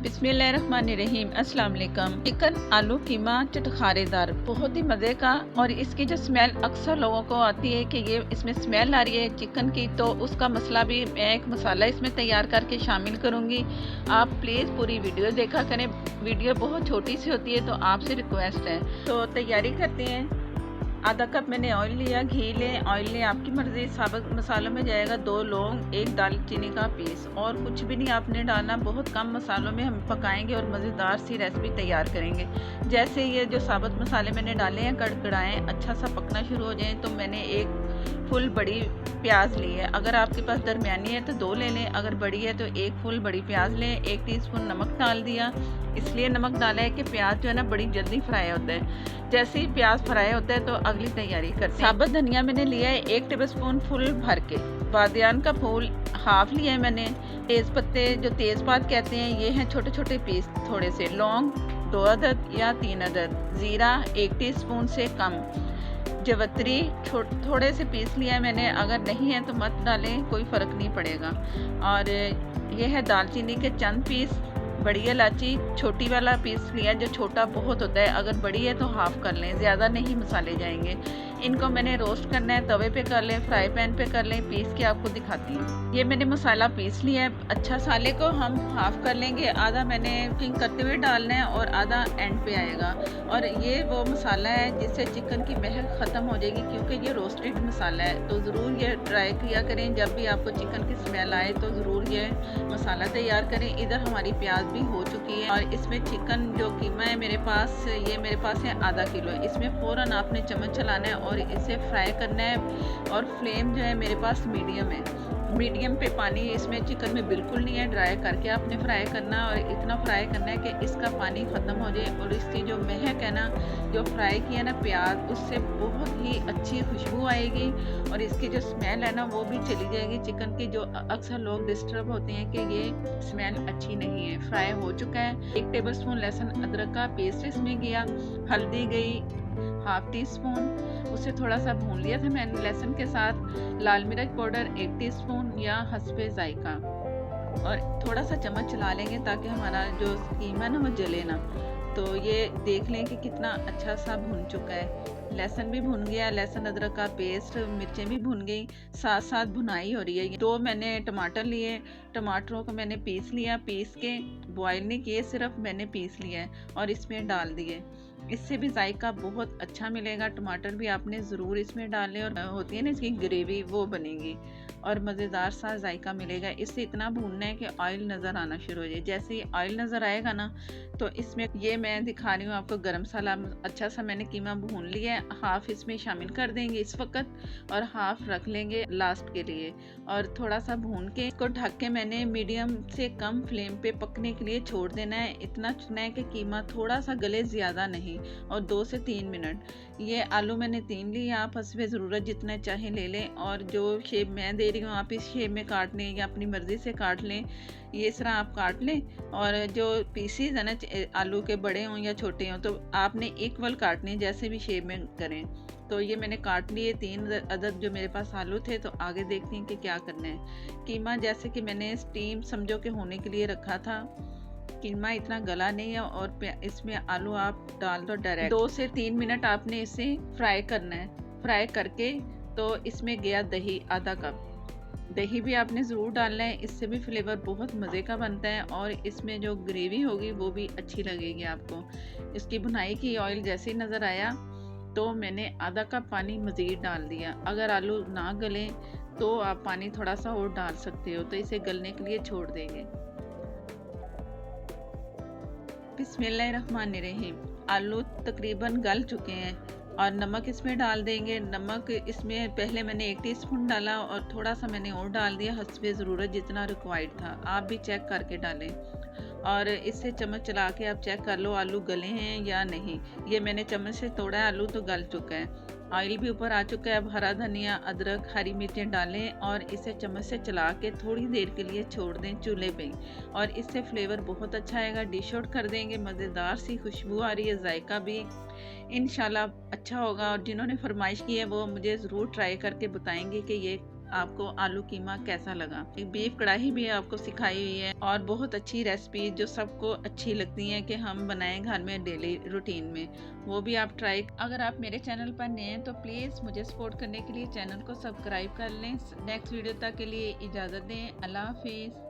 बिस्मिल्लाहिर्रहमानिर्रहीम। अस्सलाम वालेकुम। चिकन आलू कीमा चटखारेदार, बहुत ही मज़े का। और इसकी जो स्मेल अक्सर लोगों को आती है कि ये इसमें स्मेल आ रही है चिकन की, तो उसका मसला भी मैं एक मसाला इसमें तैयार करके शामिल करूँगी। आप प्लीज़ पूरी वीडियो देखा करें, वीडियो बहुत छोटी सी होती है, तो आपसे रिक्वेस्ट है। तो तैयारी करते हैं। आधा कप मैंने ऑयल लिया, घी लें, ऑयल लें, आपकी मर्ज़ी। साबुत मसालों में जाएगा 2 लौंग, 1 दालचीनी का पीस, और कुछ भी नहीं आपने डालना। बहुत कम मसालों में हम पकाएंगे और मज़ेदार सी रेसिपी तैयार करेंगे। जैसे ये जो साबुत मसाले मैंने डाले हैं कड़कड़ाएँ, अच्छा सा पकना शुरू हो जाएँ, तो मैंने एक फुल बड़ी प्याज ली है। अगर आपके पास दरमियानी है तो 2 ले लें, अगर बड़ी है तो 1 फुल बड़ी प्याज लें। 1 टीस्पून नमक डाल दिया, इसलिए नमक डाला है कि प्याज जो है ना बड़ी जल्दी फ्राई होता है। जैसे ही प्याज फ्राई होता है तो अगली तैयारी करते हैं। साबुत धनिया मैंने लिया है 1 टेबलस्पून फुल भर के। बादियान का फूल हाफ लिया है मैंने। तेज़ पत्ते जो तेज़पात कहते हैं, ये हैं छोटे छोटे पीस थोड़े से। लौंग 2 अदद या 3 अदद। ज़ीरा 1 टीस्पून से कम। जवत्री थोड़े से पीस लिया है मैंने, अगर नहीं है तो मत डालें, कोई फ़र्क नहीं पड़ेगा। और ये है दालचीनी के चंद पीस। बड़ी इलायची छोटी वाला पीस लिया, जो छोटा बहुत होता है, अगर बड़ी है तो हाफ़ कर लें, ज़्यादा नहीं मसाले जाएंगे। इनको मैंने रोस्ट करना है, तवे पे कर लें, फ्राई पैन पे कर लें, पीस के आपको दिखाती हूँ। ये मैंने मसाला पीस लिया है। अच्छा मसाले को हम हाफ़ कर लेंगे, आधा मैंने कुकिंग करते हुए डालना है और आधा एंड पे आएगा। और ये वो मसाला है जिससे चिकन की महक ख़त्म हो जाएगी, क्योंकि ये रोस्टेड मसाला है। तो ज़रूर ये ट्राई किया करें, जब भी आपको चिकन की स्मेल आए तो ज़रूर ये मसाला तैयार करें। इधर हमारी प्याज भी हो चुकी है, और इसमें चिकन जो कीमा है मेरे पास, ये मेरे पास है आधा किलो है। इसमें फ़ौरन आपने चम्मच चलाना है और इसे फ्राई करना है। और फ्लेम जो है मेरे पास मीडियम है। मीडियम पे पानी इसमें चिकन में बिल्कुल नहीं है, ड्राई करके आपने फ्राई करना है। और इतना फ्राई करना है कि इसका पानी ख़त्म हो जाए, और इसकी जो महक है ना, जो फ्राई किया ना प्याज, उससे बहुत ही अच्छी खुशबू आएगी, और इसकी जो स्मेल है ना वो भी चली जाएगी चिकन की। जो अक्सर लोग डिस्टर्ब होते हैं कि ये स्मेल अच्छी नहीं है। फ्राई हो चुका है। 1 टेबलस्पून लहसुन अदरक का पेस्ट इसमें गया। हल्दी गई हाफ टी स्पून, उसे थोड़ा सा भून लिया था मैंने लहसुन के साथ। लाल मिर्च पाउडर 1 टीस्पून या हस्बे जायका, और थोड़ा सा चम्मच चला लेंगे ताकि हमारा जो कीमा ना वो जले ना। तो ये देख लें कि कितना अच्छा सा भुन चुका है। लहसुन भी भुन गया, लहसुन अदरक का पेस्ट, मिर्चें भी भुन गई, साथ साथ भुनाई हो रही है। 2 मैंने टमाटर लिए, टमाटरों को मैंने पीस लिया, पीस के बॉयल नहीं किए, सिर्फ मैंने पीस लिया है और इसमें डाल दिए। इससे भी जायका बहुत अच्छा मिलेगा। टमाटर भी आपने ज़रूर इसमें डालें, और होती है ना इसकी ग्रेवी, वो बनेगी और मज़ेदार सा जायका मिलेगा। इससे इतना भूनना है कि ऑयल नज़र आना शुरू हो जाए। जैसे ही ऑयल नज़र आएगा ना, तो इसमें ये मैं दिखा रही हूँ आपको गरम मसाला। अच्छा सा मैंने कीमा भून लिया है, हाफ़ इसमें शामिल कर देंगे इस वक्त, और हाफ़ रख लेंगे लास्ट के लिए। और थोड़ा सा भून के इसको ढक के मैंने मीडियम से कम फ्लेम पे पकने के लिए छोड़ देना है। इतना चुना है कि कीमा थोड़ा सा गले, ज़्यादा नहीं, और 2 से 3 मिनट। ये आलू मैंने 3 लिए, आप हस्बे ज़रूरत जितना चाहे ले लें, और जो शेप मैं दे रही हूँ आप इस शेप में काट लें या अपनी मर्ज़ी से काट लें। ये इस तरह आप काट लें, और जो पीसीज है ना आलू के, बड़े हों या छोटे हों, तो आपने इक्वल काटने, जैसे भी शेप में करें। तो ये मैंने काट लिए 3 अदद जो मेरे पास आलू थे। तो आगे देखते हैं कि क्या करना है। कीमा जैसे कि मैंने स्टीम समझो के होने के लिए रखा था। कीमा इतना गला नहीं है, और इसमें आलू आप डाल दो डायरेक्ट। 2 से 3 मिनट आपने इसे फ्राई करना है। फ्राई करके तो इसमें गया दही आधा कप। दही भी आपने ज़रूर डालना है, इससे भी फ्लेवर बहुत मज़े का बनता है, और इसमें जो ग्रेवी होगी वो भी अच्छी लगेगी आपको। इसकी भुनाई की ऑयल जैसे ही नज़र आया तो मैंने आधा कप पानी मज़ीद डाल दिया। अगर आलू ना गलें तो आप पानी थोड़ा सा और डाल सकते हो। तो इसे गलने के लिए छोड़ देंगे। बिस्मिल्लाहिर्रहमानिर्रहीम। आलू तकरीबन गल चुके हैं, और नमक इसमें डाल देंगे। नमक इसमें पहले मैंने 1 टीस्पून डाला, और थोड़ा सा मैंने और डाल दिया हस्बे ज़रूरत जितना रिक्वायर्ड था। आप भी चेक करके डालें, और इससे चम्मच चला के आप चेक कर लो आलू गले हैं या नहीं। ये मैंने चम्मच से तोड़ा है, आलू तो गल चुका है। ऑयल भी ऊपर आ चुका है। अब हरा धनिया, अदरक, हरी मिर्चें डालें, और इसे चम्मच से चला के थोड़ी देर के लिए छोड़ दें चूल्हे पे, और इससे फ्लेवर बहुत अच्छा आएगा। डिश आउट कर देंगे। मज़ेदार सी खुशबू आ रही है, जायका भी इंशाल्लाह अच्छा होगा। और जिन्होंने फरमाइश की है वो मुझे ज़रूर ट्राई करके बताएंगे कि ये आपको आलू कीमा कैसा लगा। एक बीफ कढ़ाई भी आपको सिखाई हुई है और बहुत अच्छी रेसिपी जो सबको अच्छी लगती है कि हम बनाएं घर में डेली रूटीन में, वो भी आप ट्राई। अगर आप मेरे चैनल पर नए हैं तो प्लीज़ मुझे सपोर्ट करने के लिए चैनल को सब्सक्राइब कर लें। नेक्स्ट वीडियो तक के लिए इजाज़त दें। अल्लाह हाफिज़।